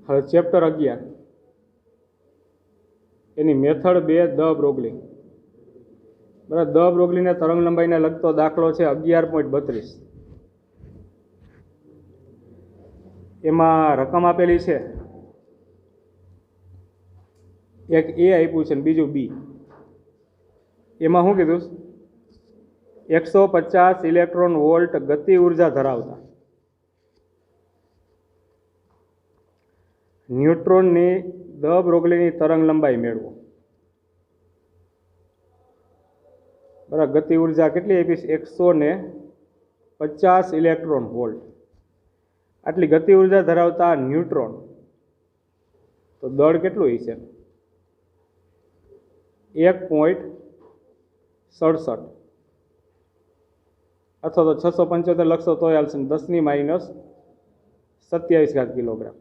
હવે ચેપ્ટર 11 એની મેથડ 2 દ બ્રોગલી. બરાબર, દ બ્રોગલીને તરંગ લંબાઈને લગતો દાખલો છે 11.32. એમાં રકમ આપેલી છે, એક એ આપ્યું છે ને બીજું બી. એમાં શું કીધું? 150 ઇલેક્ટ્રોન વોલ્ટ ગતિ ઉર્જા ધરાવતા ન્યુટ્રોનની દ બ્રોગલીની તરંગ લંબાઈ મેળવો. બરાબર, ગતિ ઉર્જા કેટલી આપી છે? 150 ઇલેક્ટ્રોન વોલ્ટ. આટલી ગતિ ઉર્જા ધરાવતા ન્યુટ્રોન, તો દળ કેટલું હશે? 1.67 અથવા તો 675 લખશો તો હાલશે, 10⁻⁷ કિલોગ્રામ.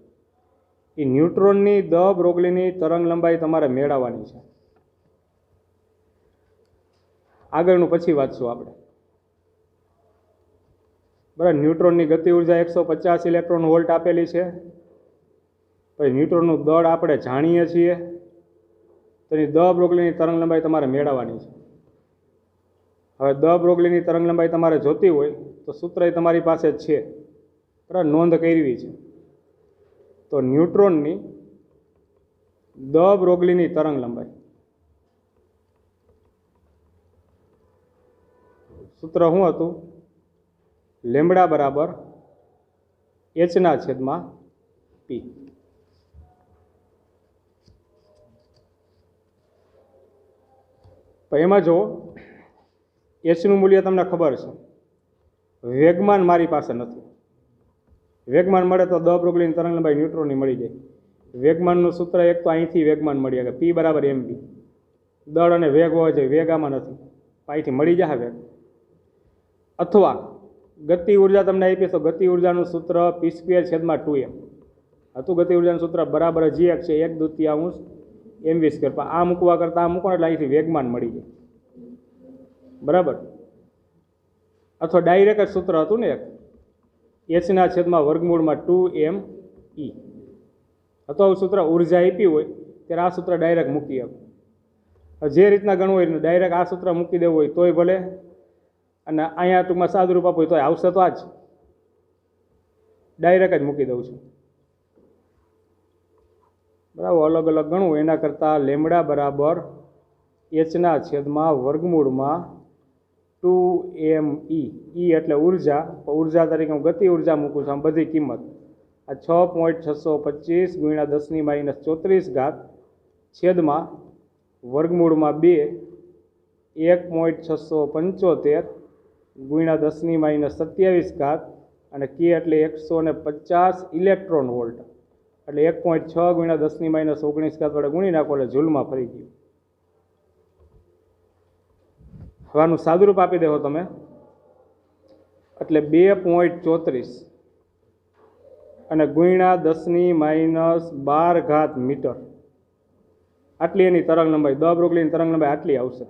એ ન્યુટ્રોનની દ બ્રોગલીની તરંગ લંબાઈ તમારે મેળવવાની છે. આગળનું પછી વાંચશું આપણે. બરાબર, ન્યુટ્રોનની ગતિ ઉર્જા 150 ઇલેક્ટ્રોન વોલ્ટ આપેલી છે. પછી ન્યુટ્રોનનું દળ આપણે જાણીએ છીએ, તો એની દ બ્રોગલીની તરંગ લંબાઈ તમારે મેળવવાની છે. હવે દ બ્રોગલીની તરંગ લંબાઈ તમારે જોતી હોય તો સૂત્ર એ તમારી પાસે જ છે, બરાબર, નોંધ કરવી છે. તો ન્યુટ્રોનની દ બ્રોગલીની તરંગ લંબાઈ, સૂત્ર શું હતું? લેમ્બડા બરાબર h/p. એમાં જો એચનું મૂલ્ય તમને ખબર છે, વેગમાન મારી પાસે નથી. વેગમાન મળે તો દ બ્રોગલીની તરંગ લંબાઈ ન્યુટ્રોનની મળી જાય. વેગમાનનું સૂત્ર એક તો અહીંથી વેગમાન મળી કે p બરાબર mv. દળ અને વેગ હોવા જોઈએ, વેગ આમાં નથી, અહીંથી મળી જશે વેગ. અથવા ગતિ ઉર્જા તમને આપી તો ગતિ ઉર્જાનું સૂત્ર p²/2m હતું. ગતિ ઉર્જાનું સૂત્ર બરાબર g છે 1/2 mv². પણ આ મૂકવા કરતાં આ મૂકો એટલે અહીંથી વેગમાન મળી જાય, બરાબર. અથવા ડાયરેક્ટ જ સૂત્ર હતું ને એક, h/2me. અથવા સૂત્ર ઉર્જા આપી હોય ત્યારે આ સૂત્ર ડાયરેક્ટ મૂકી આપો. જે રીતના ગણવું હોય ડાયરેક્ટ આ સૂત્ર મૂકી દેવું હોય તોય ભલે, અને અહીંયા ટૂંકમાં સાદુરૂપ આપવું હોય તો આવશે. તો આ જ ડાયરેક્ટ જ મૂકી દઉં છું, બરાબર. અલગ અલગ ગણવું એના કરતાં લેમ્બડા બરાબર h/2me. e એટલે ઉર્જા, ઉર્જા તરીકે હું ગતિ ઉર્જા મૂકું છું. આમ બધી કિંમત આ 6.625 × 10⁻34 છેદમાં વર્ગમૂળમાં 2 1.675 × 10⁻27 અને કે એટલે 150 ઇલેક્ટ્રોન વોલ્ટ એટલે 1.6 × 10⁻19 વડે ગુણી નાખો એટલે જૂલમાં ફરી ગયું. હવે આનું સાદુરૂપ આપી દેવો તમે એટલે 2.34 અને ગુણ્યા 10⁻12 મીટર. આટલી એની તરંગ લંબાઈ, દ બ્રોગલીની તરંગ લંબાઈ આટલી આવશે.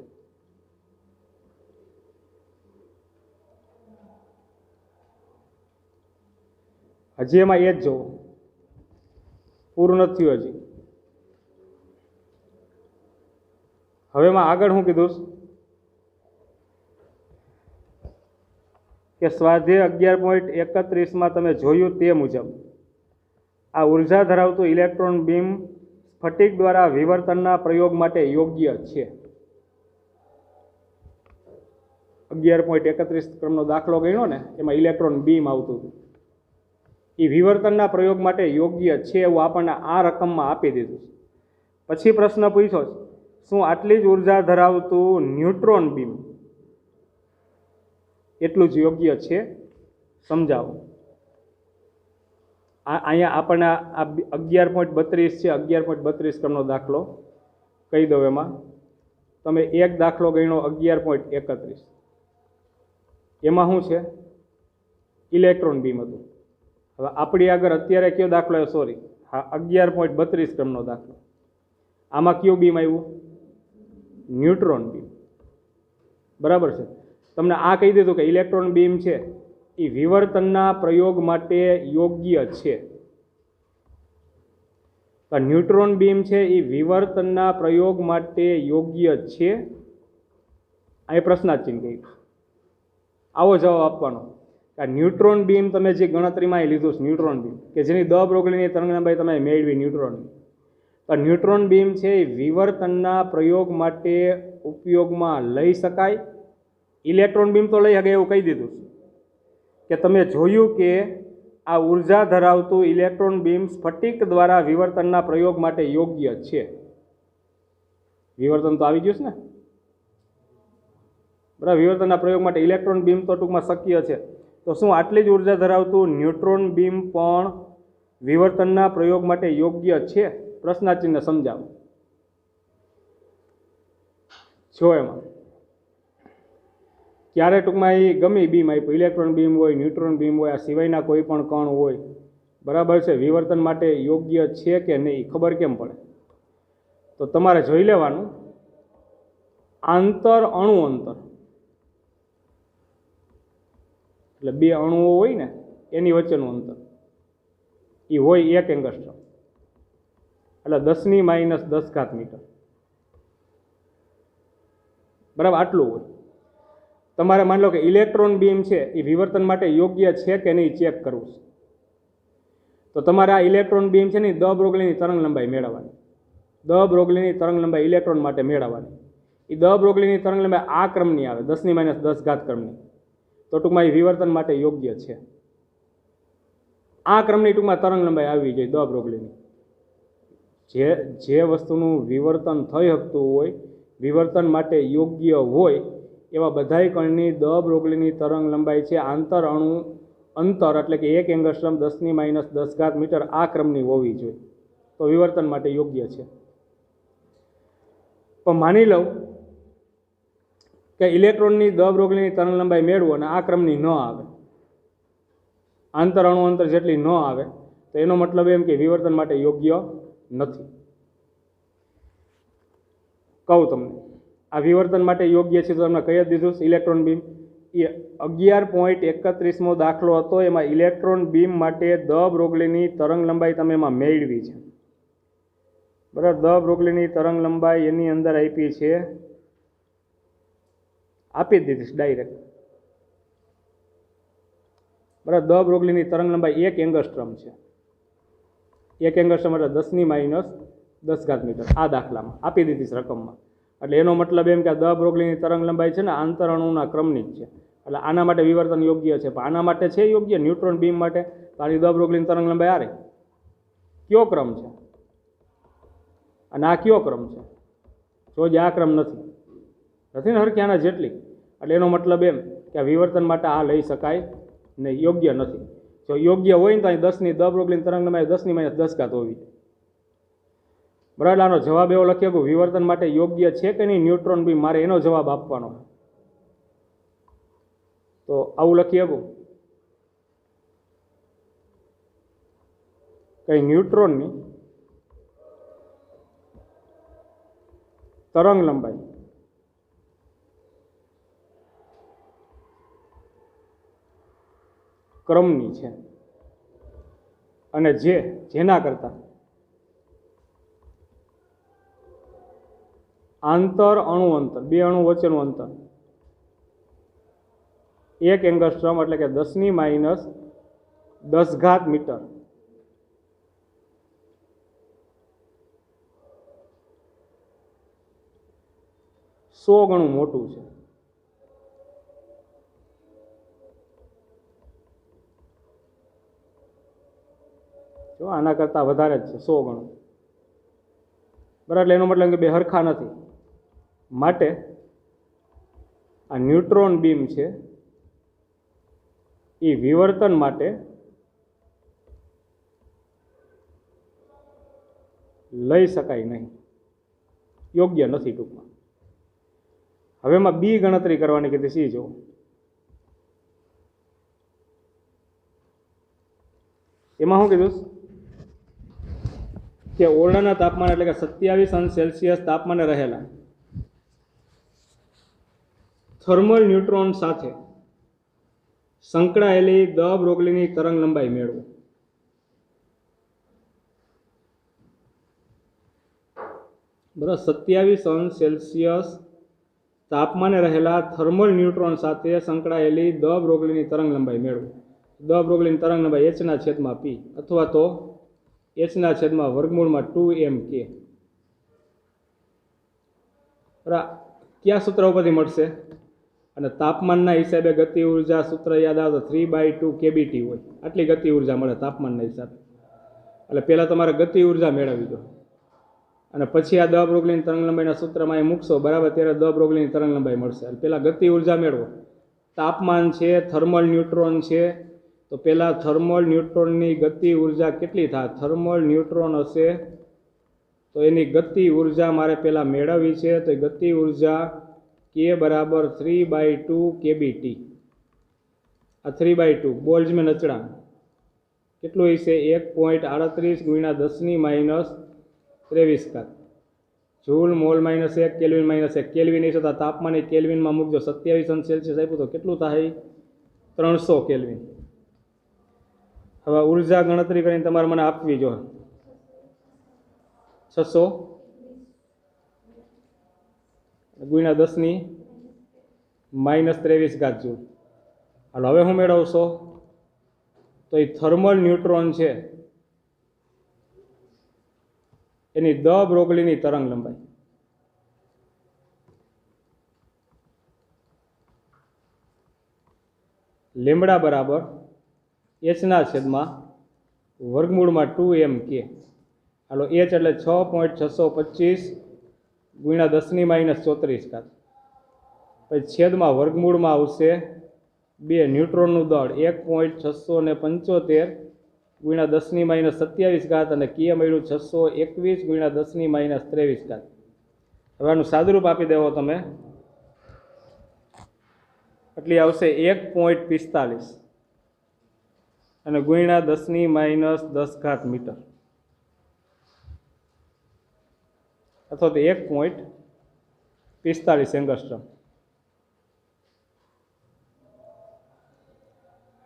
હજી એમાં એ જ જોવો, પૂરું નથી થયું હજી. હવે એમાં આગળ શું કીધું કે સ્વાધ્યાય 11.31 તમે જોયું તે મુજબ આ ઉર્જા ધરાવતું ઇલેક્ટ્રોન બીમ સ્ફટિક દ્વારા વિવર્તનના પ્રયોગ માટે યોગ્ય છે. 11.31 ક્રમનો દાખલો ગણ્યો ને, એમાં ઇલેક્ટ્રોન બીમ આવતું હતું. એ વિવર્તનના પ્રયોગ માટે યોગ્ય છે એવું આપણને આ રકમમાં આપી દીધું છે. પછી પ્રશ્ન પૂછ્યો, શું આટલી જ ઉર્જા ધરાવતું ન્યુટ્રોન બીમ એટલું જ યોગ્ય છે? સમજાવો. અહીંયા આપણને આ 11.32 છે, 11.32 ક્રમનો દાખલો કહી દઉં. એમાં તમે એક દાખલો ગણ્યો 11.31, એમાં શું છે? ઇલેક્ટ્રોન બીમ હતું. હવે આપણી આગળ અત્યારે કયો દાખલો આવ્યો? સોરી, હા, 11.32 ક્રમનો દાખલો. આમાં કયું બીમ આવ્યું? ન્યુટ્રોન બીમ, બરાબર છે. તમને આ કહી દીધું કે ઇલેક્ટ્રોન બીમ છે એ વિવર્તનના પ્રયોગ માટે યોગ્ય છે. તો ન્યુટ્રોન બીમ છે એ વિવર્તનના પ્રયોગ માટે યોગ્ય છે? અહીં પ્રશ્નાર્થ ચિહ્ન કહ્યું. આવો જવાબ આપવાનો. આ ન્યુટ્રોન બીમ તમે જે ગણતરીમાં લીધું છે, ન્યુટ્રોન બીમ કે જેની દ બ્રોગલીની તરંગલંબાઈ તમે મેળવી ન્યુટ્રોન, તો ન્યુટ્રોન બીમ છે એ વિવર્તનના પ્રયોગ માટે ઉપયોગમાં લઈ શકાય. ઇલેક્ટ્રોન બીમ તો લઈ શકે એવું કહી દીધું કે તમે જોયું કે આ ઉર્જા ધરાવતું ઇલેક્ટ્રોન બીમ સ્ફટિક દ્વારા વિવર્તનના પ્રયોગ માટે યોગ્ય છે. વિવર્તન તો આવી ગયું છે ને, બરાબર. વિવર્તનના પ્રયોગ માટે ઇલેક્ટ્રોન બીમ તો ટૂંકમાં શક્ય છે. તો શું આટલી જ ઉર્જા ધરાવતું ન્યુટ્રોન બીમ પણ વિવર્તનના પ્રયોગ માટે યોગ્ય છે? પ્રશ્નાર્થ ચિહ્ન સમજાવો. જો એમાં ક્યારે ટૂંકમાં એ ગમે બીમ આપ્યું, ઇલેક્ટ્રોન બીમ હોય, ન્યુટ્રોન બીમ હોય, આ સિવાયના કોઈ પણ કણ હોય, બરાબર છે, વિવર્તન માટે યોગ્ય છે કે નહીં ખબર કેમ પડે? તો તમારે જોઈ લેવાનું આંતર અણુ અંતર, એટલે બે અણુઓ હોય ને એની વચ્ચેનું અંતર એ હોય 1 એંગસ્ટ્રોમ, એટલે 10⁻10 મીટર, બરાબર. આટલું હોય. તમારે માની લો કે ઇલેક્ટ્રોન બીમ છે એ વિવર્તન માટે યોગ્ય છે કે નહીં ચેક કરવું છે. તો તમારે આ ઇલેક્ટ્રોન બીમ છે ને દ બ્રોગલીની તરંગ લંબાઈ મેળવવાની. દ બ્રોગલીની તરંગ લંબાઈ ઇલેક્ટ્રોન માટે મેળવવાની. એ દ બ્રોગલીની તરંગ લંબાઈ આ ક્રમની આવે, 10⁻10 ક્રમની. તો ટૂંકમાં એ વિવર્તન માટે યોગ્ય છે. આ ક્રમની ટૂંકમાં તરંગ લંબાઈ આવવી જોઈએ દ બ્રોગલીની. જે વસ્તુનું વિવર્તન થઈ શકતું હોય, વિવર્તન માટે યોગ્ય હોય એવા બધાય કણની દ બ્રોગલીની તરંગ લંબાઈ છે આંતર અણુ અંતર, એટલે કે 1 એંગસ્ટ્રોમ 10⁻10 મીટર આ ક્રમની હોવી જોઈએ. તો વિવર્તન માટે યોગ્ય છે. પણ માની લઉં કે ઇલેક્ટ્રોનની દ બ્રોગલીની તરંગ લંબાઈ મેળવો અને આ ક્રમની ન આવે, આંતર અણુ અંતર જેટલી ન આવે, તો એનો મતલબ એમ કે વિવર્તન માટે યોગ્ય નથી. કહું તમને, આ વિવર્તન માટે યોગ્ય છે તો તમને કહી જ દીધું. ઇલેક્ટ્રોન બીમ એ 11.31મો દાખલો હતો. એમાં ઇલેક્ટ્રોન બીમ માટે દ બ્રોગલીની તરંગ લંબાઈ તમે એમાં મેળવી છે, બરાબર. દ બ્રોગલીની તરંગ લંબાઈ એની અંદર આપી છે, આપી જ દીધી ડાયરેક્ટ, બરાબર. દ બ્રોગલીની તરંગ લંબાઈ 1 એંગસ્ટ્રોમ છે. 1 એંગસ્ટ્રોમ એટલે 10⁻10 મીટર આ દાખલામાં આપી દીધી છે રકમમાં. એટલે એનો મતલબ એમ કે દ બ્રોગલીની તરંગ લંબાઈ છે ને આંતર અણુના ક્રમની જ છે. એટલે આના માટે વિવર્તન યોગ્ય છે. પણ આના માટે છે યોગ્ય ન્યુટ્રોન બીમ માટે? તો આની દ બ્રોગલીની તરંગ લંબાઈ આ રહી. કયો ક્રમ છે? અને આ કયો ક્રમ છે? જો જે આ ક્રમ નથી ને હરખી આના જેટલી. એટલે એનો મતલબ એમ કે આ વિવર્તન માટે આ લઈ શકાય નહીં, યોગ્ય નથી. જો યોગ્ય હોય ને તો અહીં 10ની દ બ્રોગલીની તરંગ લંબાઈ 10⁻10 હોવી. બરાબર. આનો જવાબ એવો લખ્યો કે વિવર્તન માટે યોગ્ય છે કે નહીં ન્યુટ્રોન બીમ, મારે એનો જવાબ આપવાનો. તો આવું લખી શકું કે ન્યુટ્રોનની તરંગ લંબાઈ ક્રમની છે અને જેના કરતા આંતર અણુ અંતર, બે અણુ વચ્ચેનું અંતર 1 એંગસ્ટ્રોમ એટલે કે 10⁻10 મીટર સો ગણું મોટું છે. જો આના કરતાં વધારે જ છે, 100 ગણું. બરાબર. એટલે એનો મતલબ કે બે હરખા નથી. માટે આ ન્યુટ્રોન બીમ છે એ વિવર્તન માટે લઈ શકાય નહીં, યોગ્ય નથી ટૂંકમાં. હવે એમાં બી ગણતરી કરવાની કીધી. સી જો એમાં શું કીધું કે ઓરડાના તાપમાન એટલે કે 27°C તાપમાને રહેલા થર્મલ ન્યુટ્રોન સાથે સંકળાયેલી દ બ્રોગલીની તરંગ લંબાઈ મેળવો. बराबर 27 अंश सेल्सियस तापमाने रहेला थर्मल न्यूट्रॉन साथे संकળાયેલી द બ્રોગલીની તરંગ લંબાઈ મેળવો। દ બ્રોગલીની તરંગ લંબાઈ h/p अथवा तो h/वर्गमूल 2mk। क्या सूत्र उपरथी मळशे अने तापमानना हिसाबे गति ऊर्जा सूत्र याद आवे तो 3/2 kBT होय। आटली गति ऊर्जा मळे तापमानना हिसाबे। એટલે પહેલા તમારે ગતિ ઊર્જા મેળવવી જોઈએ અને પછી આ દ બ્રોગલીની તરંગ લંબાઈના સૂત્રમાં એ મૂકશો બરાબર, ત્યારે દ બ્રોગલીની તરંગ લંબાઈ મળશે। પહેલાં ગતિ ઊર્જા મેળવો। તાપમાન છે, થર્મલ ન્યુટ્રોન છે, તો પહેલાં થર્મલ ન્યુટ્રોનની ગતિ ઊર્જા કેટલી થાય? થર્મલ ન્યુટ્રોન હશે તો એની ગતિ ઊર્જા મારે પહેલાં મેળવવી છે। તો ગતિ ઊર્જા k બરાબર 3/2 kBT। આ 3/2 બોલ્ટ્ઝમેન અચળાંક કેટલું હશે? 1.38 × 10⁻³ જૂલ મોલ -1 કેલ્વિન -1 કેલ્વિન હશે તો તાપમાન એ કેલ્વિનમાં મૂકજો। 27 અંશ સેલ્સિયસ આપ્યું તો કેટલું થાય? 300 કેલ્વિન। હવે ઊર્જા ગણતરી કરીને તમારે મને આપવી જોઈએ। 600 × 10⁻³ જૂલ। હાલો હવે હું મેળવશો તો એ થર્મલ ન્યુટ્રોન છે એની દ બ્રોગલીની તરંગ લંબાઈ લેમ્બડા બરાબર h/વર્ગમૂળ 2mk। હાલો h એટલે 6.625 × 10⁻34। પછી છેદમાં વર્ગમૂળમાં આવશે 2 ન્યુટ્રોનનું દળ 1.675 × 10⁻27 અને કી મળ્યું 621 × 10⁻23। હવે આનું સાદુરૂપ આપી દેવો તમે એટલી આવશે 1.45 અને ગુણ્યા 10⁻10 મીટર અથવા તો 1.45 એંગસ્ટ્રોમ।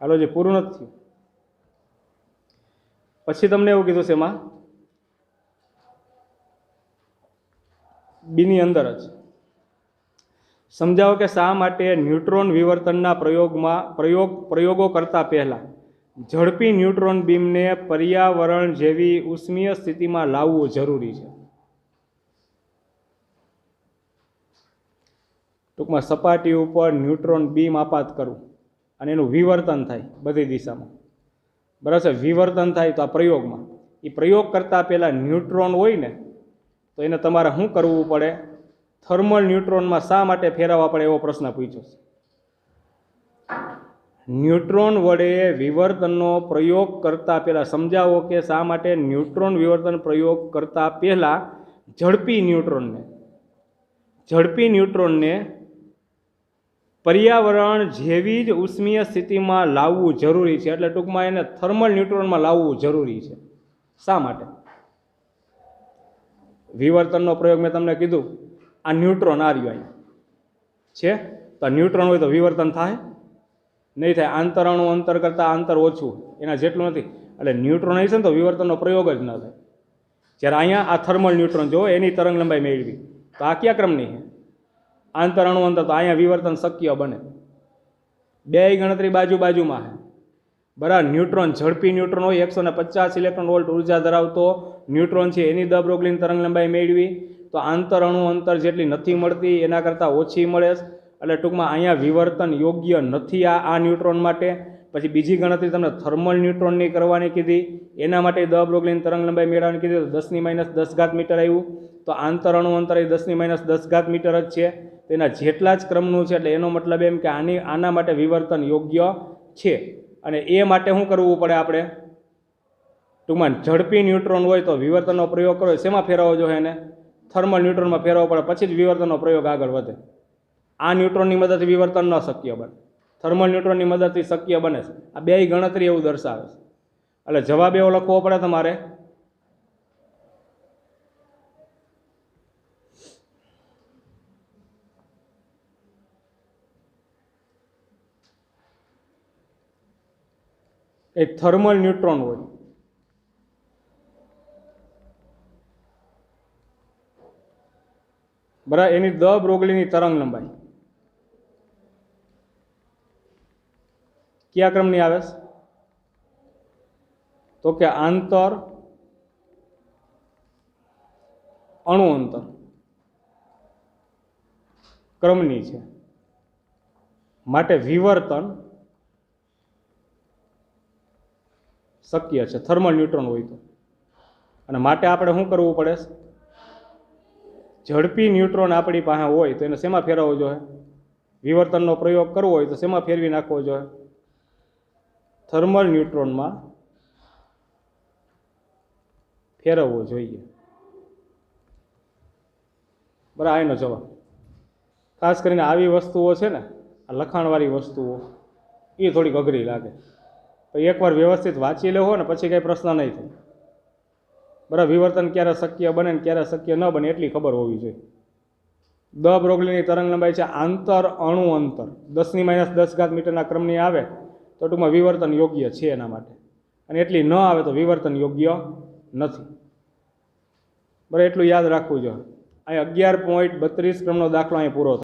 હાલો જે પૂરું નથી થયું પછી તમને એવું કીધું છે એમાં બીની અંદર જ સમજાવો કે શા માટે ન્યુટ્રોન વિવર્તનના પ્રયોગો કરતા પહેલા ઝડપી ન્યુટ્રોન બીમને પર્યાવરણ જેવી ઉષ્મીય સ્થિતિમાં લાવવું જરૂરી છે। ટૂંકમાં સપાટી ઉપર ન્યુટ્રોન બીમ આપાત કરવું અને એનું વિવર્તન થાય બધી દિશામાં, બરાબર છે? વિવર્તન થાય તો આ પ્રયોગમાં એ પ્રયોગ કરતાં પહેલાં ન્યુટ્રોન હોય ને તો એને તમારે શું કરવું પડે? થર્મલ ન્યુટ્રોનમાં શા માટે ફેરવવા પડે એવો પ્રશ્ન પૂછ્યો છે। ન્યુટ્રોન વડે વિવર્તનનો પ્રયોગ કરતાં પહેલાં સમજાવો કે શા માટે ન્યુટ્રોન વિવર્તન પ્રયોગ કરતાં પહેલાં ઝડપી ન્યુટ્રોનને પર્યાવરણ જેવી જ ઉષ્મીય સ્થિતિમાં લાવવું જરૂરી છે। એટલે ટૂંકમાં એને થર્મલ ન્યુટ્રોનમાં લાવવું જરૂરી છે। શા માટે? વિવર્તનનો પ્રયોગ મેં તમને કીધું, આ ન્યુટ્રોન આ રહ્યું અહીંયા છે તો ન્યુટ્રોન હોય તો વિવર્તન થાય નહીં થાય। આંતરઅણુ અંતર કરતાં આંતર ઓછું એના જેટલું નથી, એટલે ન્યુટ્રોન હશે ને તો વિવર્તનનો પ્રયોગ જ ન થાય। જ્યારે અહીંયા આ થર્મલ ન્યુટ્રોન જો એની તરંગ લંબાઈ મેળવી તો આ કયા ક્રમની છે? આંતરઅણુ અંતર, તો અહીંયા વિવર્તન શક્ય બને। બે ગણતરી બાજુમાં છે, બરાબર? ન્યુટ્રોન ઝડપી ન્યુટ્રોન હોય 150 ઇલેક્ટ્રોન વોલ્ટ ઉર્જા ધરાવતો ન્યુટ્રોન છે એની દ બ્રોગલીની તરંગ લંબાઈ મેળવી તો આંતરઅણુ અંતર જેટલી નથી મળતી એના કરતાં ઓછી મળે, એટલે ટૂંકમાં અહીંયા વિવર્તન યોગ્ય નથી આ ન્યુટ્રોન માટે। પછી બીજી ગણતરી તમને થર્મલ ન્યુટ્રોનની કરવાની કીધી, એના માટે દ બ્રોગલીની તરંગ લંબાઈ મેળવવાની કીધી તો 10⁻10 મીટર આવ્યું। તો આંતરઅણુ અંતર એ 10⁻10 મીટર જ છે, તેના જેટલા જ ક્રમનું છે, એટલે એનો મતલબ એમ કે આના માટે વિવર્તન યોગ્ય છે। અને એ માટે શું કરવું પડે? આપણે ટૂંકમાં ઝડપી ન્યુટ્રોન હોય તો વિવર્તનનો પ્રયોગ કરો, શેમાં ફેરવવો જોઈએ? એને થર્મલ ન્યુટ્રોનમાં ફેરવવો પડે, પછી જ વિવર્તનનો પ્રયોગ આગળ વધે। આ ન્યુટ્રોનની મદદથી વિવર્તન ન શક્ય બને, થર્મલ ન્યુટ્રોનની મદદથી શક્ય બને છે। આ બે ગણતરી એવું દર્શાવે છે, એટલે જવાબ એવો લખવો પડે તમારે એક થર્મલ ન્યુટ્રોન હોય બરાબર, એની દ બ્રોગલીની તરંગ લંબાઈ કયા ક્રમની આવે છે? તો કે આંતર અણુ અંતર ક્રમની છે. માટે વિવર્તન શક્ય છે થર્મલ ન્યુટ્રોન હોય તો. અને માટે આપણે શું કરવું પડે? ઝડપી ન્યુટ્રોન આપણી પાસે હોય તો એને શેમાં ફેરવવો જોઈએ? વિવર્તનનો પ્રયોગ કરવો હોય તો શેમાં ફેરવી નાખવો જોઈએ? થર્મલ ન્યુટ્રોનમાં ફેરવવો જોઈએ. બરાબર, એનો જવાબ. ખાસ કરીને આવી વસ્તુઓ છે ને, આ લખાણવાળી વસ્તુઓ એ થોડીક અઘરી લાગે. તો એકવાર વ્યવસ્થિત વાંચી લેવો ને પછી કંઈ પ્રશ્ન નહીં થાય. બરાબર, વિવર્તન ક્યારે શક્ય બને ને ક્યારે શક્ય ન બને એટલી ખબર હોવી જોઈએ. દ બ્રોગલીની તરંગ લંબાઈ છે આંતર અણુ અંતર 10⁻10 મીટરના ક્રમની આવે તો ટૂંકમાં વિવર્તન યોગ્ય છે એના માટે, અને એટલી ન આવે તો વિવર્તન યોગ્ય નથી. બરાબર, એટલું યાદ રાખવું જોઈએ. અહીં 11.32 ક્રમનો દાખલો અહીં પૂરો થાય.